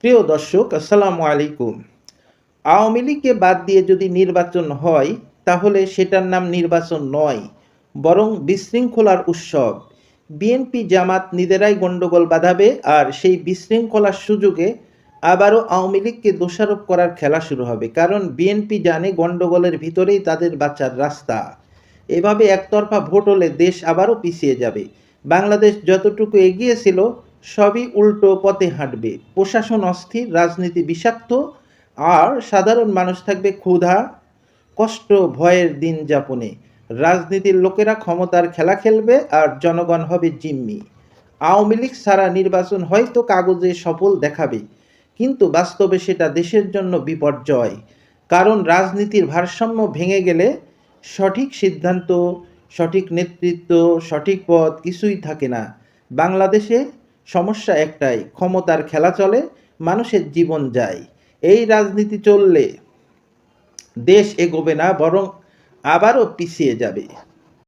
প্রিয় দর্শক, আসসালামু আলাইকুম। আওয়ামী লীগকে বাদ দিয়ে যদি নির্বাচন হয়, তাহলে সেটার নাম নির্বাচন নয়, বরং বিশৃঙ্খলার উৎসব। বিএনপি জামাত নিজেরাই গণ্ডগোল বাঁধাবে, আর সেই বিশৃঙ্খলার সুযোগে আবারও আওয়ামী লীগকে দোষারোপ করার খেলা শুরু হবে। কারণ বিএনপি জানে গণ্ডগোলের ভিতরেই তাদের বাঁচার রাস্তা। এভাবে একতরফা ভোট হলে দেশ আবারও পিছিয়ে যাবে। বাংলাদেশ যতটুকু এগিয়ে ছিল, সবই উল্টো পথে হাঁটবে। প্রশাসন অস্থির, রাজনীতি বিষাক্ত, আর সাধারণ মানুষ থাকবে ক্ষুধা, কষ্ট, ভয়ের দিন যাপনে। রাজনীতির লোকেরা ক্ষমতার খেলা খেলবে, আর জনগণ হবে জিম্মি। আওয়ামী লীগ ছাড়া নির্বাচন হয়তো কাগজে সফল দেখাবে, কিন্তু বাস্তবে সেটা দেশের জন্য বিপর্যয়। কারণ রাজনীতির ভারসাম্য ভেঙে গেলে সঠিক সিদ্ধান্ত, সঠিক নেতৃত্ব, সঠিক পথ কিছুই থাকে না। বাংলাদেশে সমস্যা একটাই, ক্ষমতার খেলা চলে, মানুষের জীবন যায়। এই রাজনীতি চললে দেশ এগোবে না, বরং আবারও পিছিয়ে যাবে।